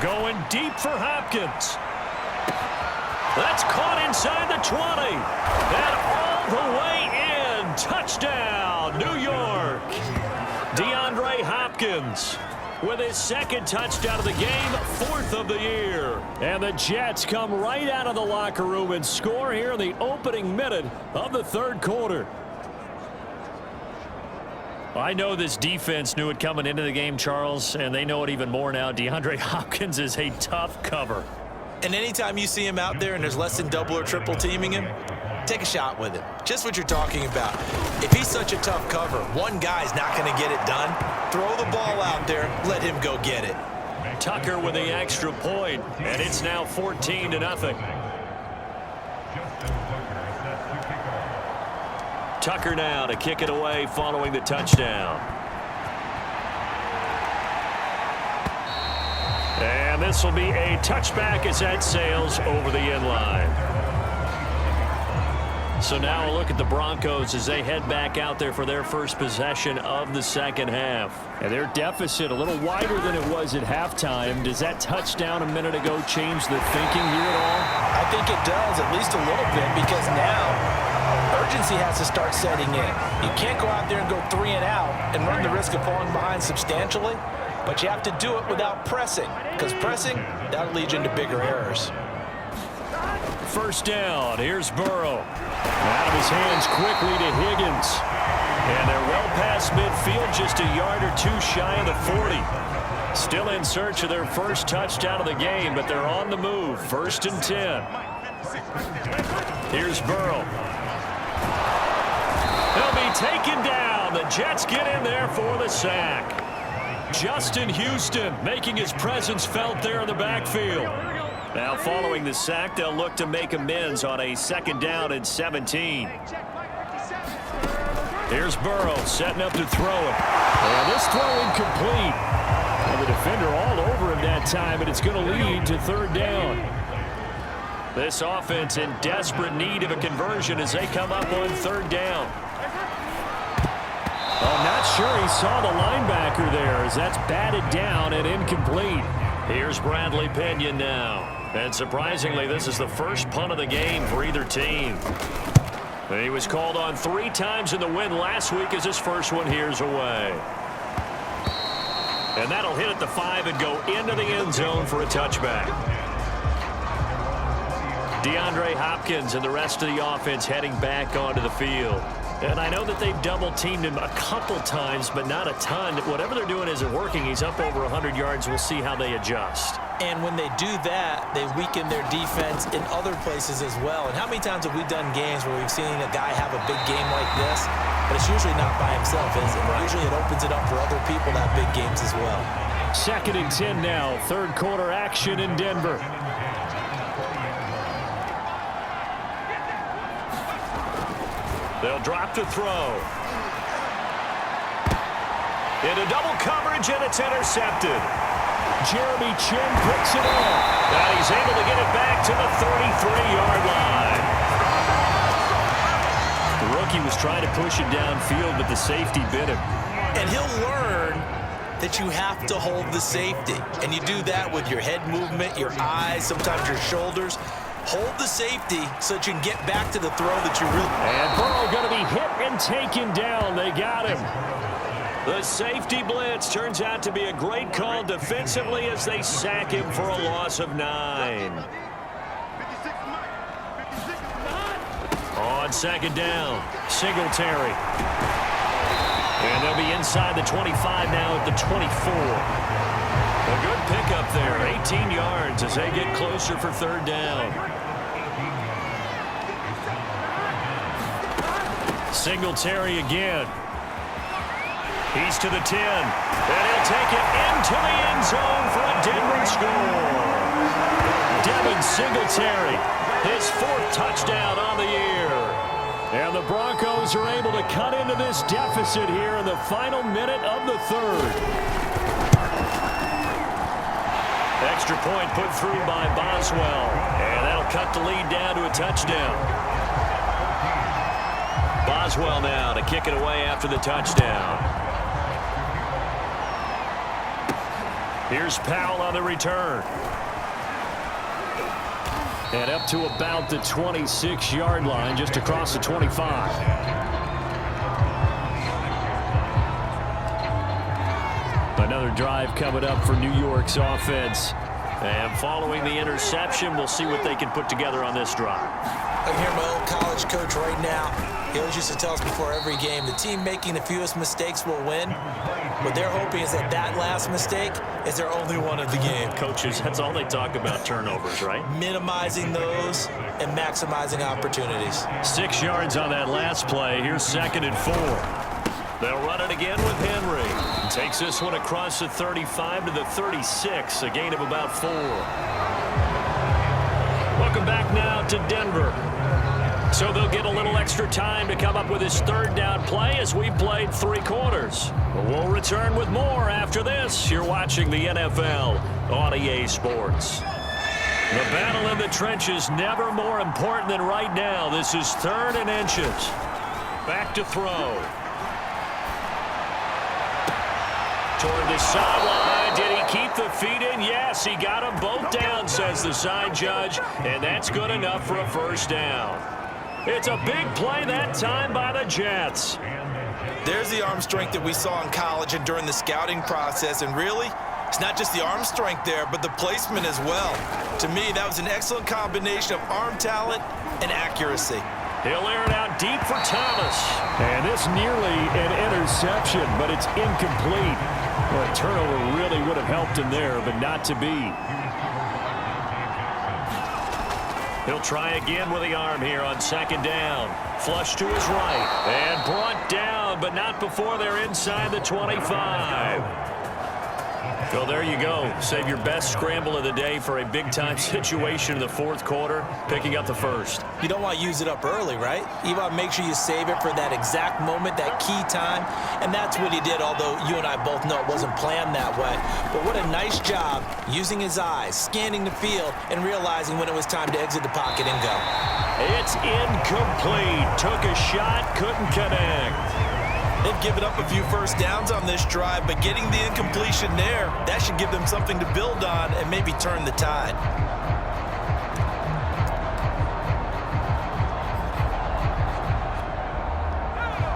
Going deep for Hopkins. That's caught inside the 20. And all the way in. Touchdown, New York. DeAndre Hopkins with his second touchdown of the game, fourth of the year. And the Jets come right out of the locker room and score here in the opening minute of the third quarter. I know this defense knew it coming into the game, Charles, and they know it even more now. DeAndre Hopkins is a tough cover. And anytime you see him out there and there's less than double or triple teaming him, take a shot with him. Just what you're talking about. If he's such a tough cover, one guy's not going to get it done. Throw the ball out there. Let him go get it. Tucker with the extra point, and it's now 14-0. Tucker now to kick it away following the touchdown. And this will be a touchback as that sails over the end line. So now a look at the Broncos as they head back out there for their first possession of the second half. And their deficit a little wider than it was at halftime. Does that touchdown a minute ago change the thinking here at all? I think it does, at least a little bit, because now urgency has to start setting in. You can't go out there and go 3 and out and run the risk of falling behind substantially, but you have to do it without pressing, because pressing, that'll lead you into bigger errors. First down, here's Burrow. Out of his hands quickly to Higgins. And they're well past midfield, just a yard or two shy of the 40. Still in search of their first touchdown of the game, but they're on the move. 1st and 10. Here's Burrow. He'll be taken down. The Jets get in there for the sack. Justin Houston making his presence felt there in the backfield. Now following the sack, they'll look to make amends on a 2nd down and 17. Here's Burrow setting up to throw it. And this throw incomplete. And the defender all over him that time, and it's going to lead to 3rd down. This offense in desperate need of a conversion as they come up on 3rd down. I'm not sure he saw the linebacker there as that's batted down and incomplete. Here's Bradley Pinion now. And surprisingly, this is the first punt of the game for either team. He was called on 3 times in the win last week as his first one here's away. And that'll hit at the 5 and go into the end zone for a touchback. DeAndre Hopkins and the rest of the offense heading back onto the field. And I know that they've double-teamed him a couple times, but not a ton. Whatever they're doing isn't working. He's up over 100 yards. We'll see how they adjust. And when they do that, they weaken their defense in other places as well. And how many times have we done games where we've seen a guy have a big game like this, but it's usually not by himself, is it? Right. Usually it opens it up for other people to have big games as well. 2nd and 10 now. 3rd quarter action in Denver. They'll drop to throw. Into double coverage, and it's intercepted. Jeremy Chin picks it up. And he's able to get it back to the 33-yard line. The rookie was trying to push it downfield, but the safety bit him. And he'll learn that you have to hold the safety. And you do that with your head movement, your eyes, sometimes your shoulders. Hold the safety so that you can get back to the throw that you really... And Burrow going to be hit and taken down. They got him. The safety blitz turns out to be a great call defensively as they sack him for a loss of 9. On 2nd down, Singletary. And they'll be inside the 25 now at the 24. A good pickup there, 18 yards as they get closer for 3rd down. Singletary again. He's to the 10. And he'll take it into the end zone for a Denver score. Devin Singletary, his 4th touchdown on the year. And the Broncos are able to cut into this deficit here in the final minute of the 3rd. Extra point put through by Boswell. And that'll cut the lead down to a touchdown. Boswell now to kick it away after the touchdown. Here's Powell on the return. And up to about the 26-yard line, just across the 25. Another drive coming up for New York's offense. And following the interception, we'll see what they can put together on this drive. I'm here, my old college coach right now. He always used to tell us before every game, the team making the fewest mistakes will win. What they're hoping is that that last mistake is their only one of the game. Coaches, that's all they talk about, turnovers, right? Minimizing those and maximizing opportunities. 6 yards on that last play. Here's 2nd and 4. They'll run it again with Henry. Takes this one across the 35 to the 36, a gain of about 4. Welcome back now to Denver. So they'll get a little extra time to come up with his 3rd down play as we've played 3 quarters. We'll return with more after this. You're watching the NFL on EA Sports. The battle in the trenches never more important than right now. This is 3rd and inches. Back to throw. Toward the sideline. Did he keep the feet in? Yes, he got them both down, says the side judge, and that's good enough for a 1st down. It's a big play that time by the Jets. There's the arm strength that we saw in college and during the scouting process, and really, it's not just the arm strength there, but the placement as well. To me, that was an excellent combination of arm talent and accuracy. He'll air it out deep for Thomas. And this nearly an interception, but it's incomplete. Well, a turnover really would have helped him there, but not to be. He'll try again with the arm here on 2nd down. Flush to his right. And brought down, but not before they're inside the 25. Well, there you go. Save your best scramble of the day for a big-time situation in the 4th quarter, picking up the 1st. You don't want to use it up early, right? You want to make sure you save it for that exact moment, that key time, and that's what he did, although you and I both know it wasn't planned that way. But what a nice job using his eyes, scanning the field, and realizing when it was time to exit the pocket and go. It's incomplete. Took a shot, couldn't connect. They've given up a few 1st downs on this drive, but getting the incompletion there, that should give them something to build on and maybe turn the tide.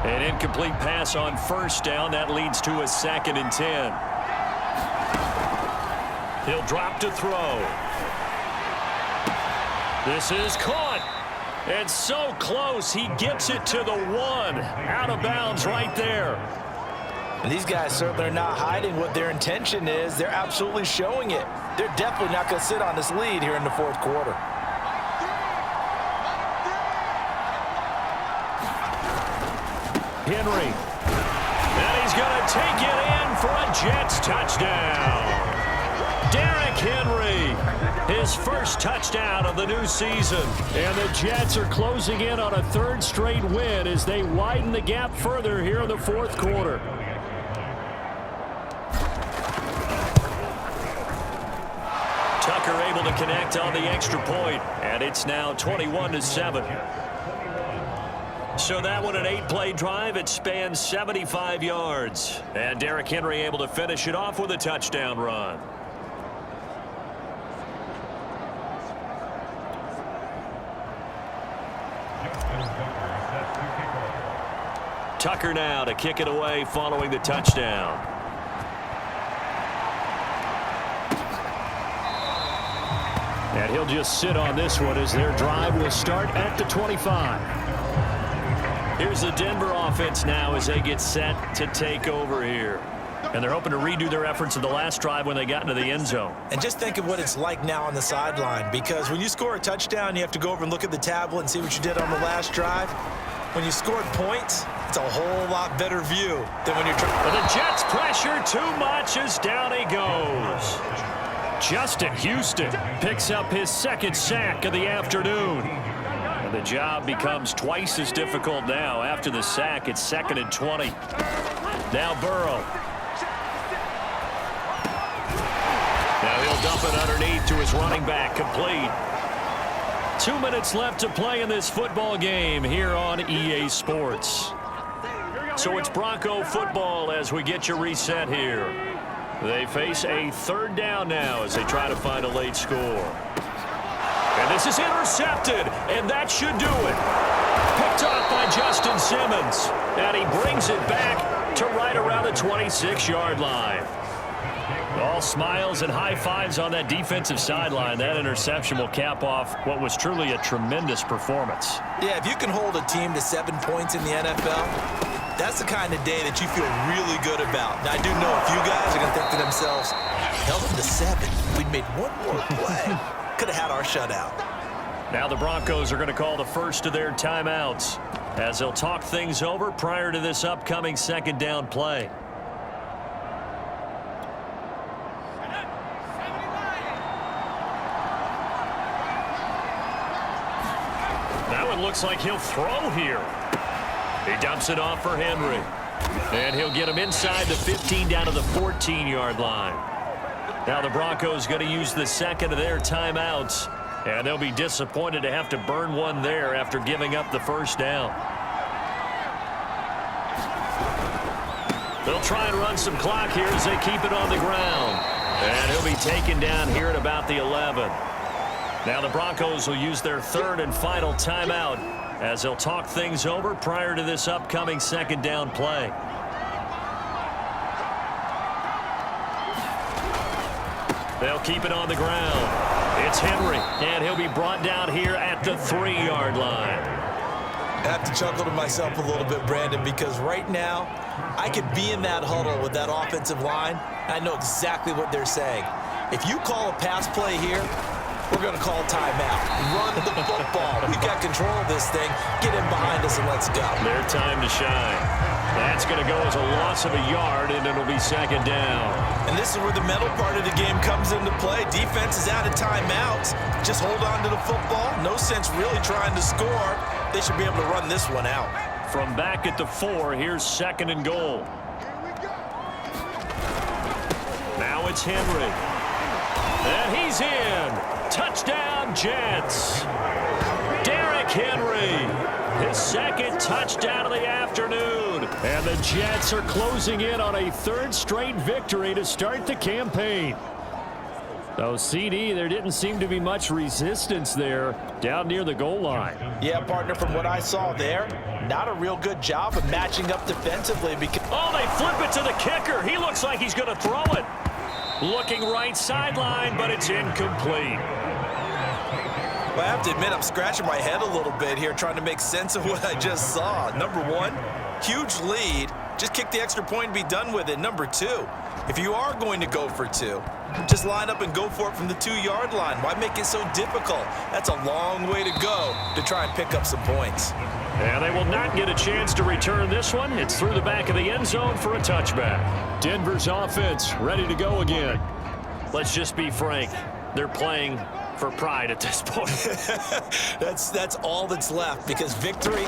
An incomplete pass on 1st down. That leads to a 2nd and 10. He'll drop to throw. This is caught. And so close, he gets it to the 1. Out of bounds right there. And these guys certainly are not hiding what their intention is. They're absolutely showing it. They're definitely not going to sit on this lead here in the 4th quarter. Henry. And he's going to take it in for a Jets touchdown. Derrick Henry. His 1st touchdown of the new season. And the Jets are closing in on a 3rd straight win as they widen the gap further here in the 4th quarter. Tucker able to connect on the extra point, and it's now 21-7. So that one, an 8-play drive. It spans 75 yards. And Derrick Henry able to finish it off with a touchdown run. Tucker now to kick it away following the touchdown. And he'll just sit on this one as their drive will start at the 25. Here's the Denver offense now as they get set to take over here. And they're hoping to redo their efforts in the last drive when they got into the end zone. And just think of what it's like now on the sideline, because when you score a touchdown, you have to go over and look at the tablet and see what you did on the last drive. When you scored points, it's a whole lot better view than when you're trying. But the Jets pressure too much as down he goes. Justin Houston picks up his 2nd sack of the afternoon. And the job becomes twice as difficult now. After the sack, it's 2nd and 20. Now Burrow. Now he'll dump it underneath to his running back, complete. 2 minutes left to play in this football game here on EA Sports. So it's Bronco football as we get you reset here. They face a third down now as they try to find a late score. And this is intercepted, and that should do it. Picked off by Justin Simmons, and he brings it back to right around the 26-yard line. All smiles and high fives on that defensive sideline. That interception will cap off what was truly a tremendous performance. Yeah, if you can hold a team to 7 points in the NFL, that's the kind of day that you feel really good about. Now, I do know a few guys are going to think to themselves, held them to 7. We'd made one more play. Could have had our shutout. Now the Broncos are going to call the first of their timeouts as they'll talk things over prior to this upcoming second down play. Now it looks like he'll throw here. He dumps it off for Henry. And he'll get him inside the 15 down to the 14-yard line. Now the Broncos going to use the second of their timeouts. And they'll be disappointed to have to burn one there after giving up the first down. They'll try and run some clock here as they keep it on the ground. And he'll be taken down here at about the 11. Now the Broncos will use their third and final timeout as they'll talk things over prior to this upcoming second down play. They'll keep it on the ground. It's Henry, and he'll be brought down here at the 3-yard line. I have to chuckle to myself a little bit, Brandon, because right now I could be in that huddle with that offensive line. I know exactly what they're saying. If you call a pass play here, we're going to call timeout. Run the football. We've got control of this thing. Get in behind us and let's go. Their time to shine. That's going to go as a loss of a yard, and it'll be second down. And this is where the mental part of the game comes into play. Defense is out of timeouts. Just hold on to the football. No sense really trying to score. They should be able to run this one out. From back at the 4, here's second and goal. Now it's Henry. And he's in. Touchdown, Jets. Derrick Henry, his second touchdown of the afternoon. And the Jets are closing in on a third straight victory to start the campaign. So, CD, there didn't seem to be much resistance there down near the goal line. Yeah, partner, from what I saw there, not a real good job of matching up defensively. Because oh, they flip it to the kicker. He looks like he's going to throw it. Looking right sideline, but it's incomplete. Well, I have to admit, I'm scratching my head a little bit here trying to make sense of what I just saw. Number one, huge lead. Just kick the extra point and be done with it. Number two, if you are going to go for 2, just line up and go for it from the 2-yard line. Why make it so difficult? That's a long way to go to try and pick up some points. And they will not get a chance to return this one. It's through the back of the end zone for a touchback. Denver's offense ready to go again. Let's just be frank. They're playing for pride at this point. That's all that's left, because victory,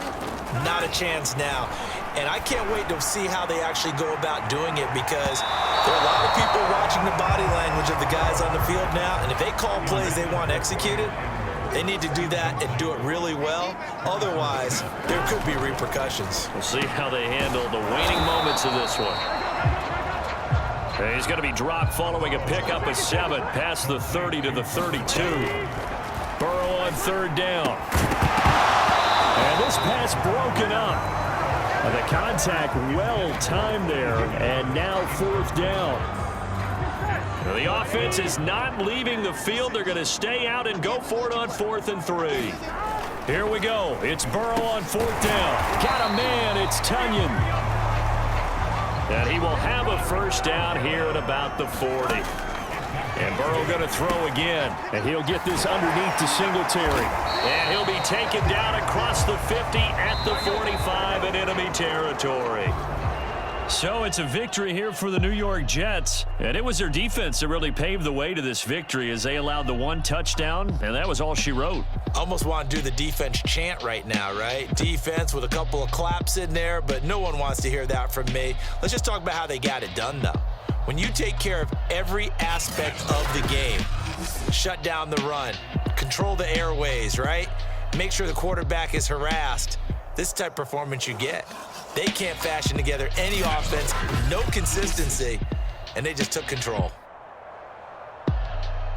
not a chance now. And I can't wait to see how they actually go about doing it, because there are a lot of people watching the body language of the guys on the field now, and if they call plays they want executed, they need to do that and do it really well. Otherwise, there could be repercussions. We'll see how they handle the waning moments of this one. And he's going to be dropped following a pickup of 7 past the 30 to the 32. Burrow on third down. And this pass broken up. The contact well timed there, and now fourth down. The offense is not leaving the field. They're going to stay out and go for it on 4th and 3. Here we go. It's Burrow on 4th down. Got a man. It's Tunyon. And he will have a first down here at about the 40. And Burrow going to throw again. And he'll get this underneath to Singletary. And he'll be taken down across the 50 at the 45 in enemy territory. So it's a victory here for the New York Jets. And it was their defense that really paved the way to this victory as they allowed the 1 touchdown. And that was all she wrote. Almost want to do the defense chant right now, right? Defense with a couple of claps in there, but no one wants to hear that from me. Let's just talk about how they got it done, though. When you take care of every aspect of the game, shut down the run, control the airways, right? Make sure the quarterback is harassed. This type of performance you get. They can't fashion together any offense, no consistency. and they just took control.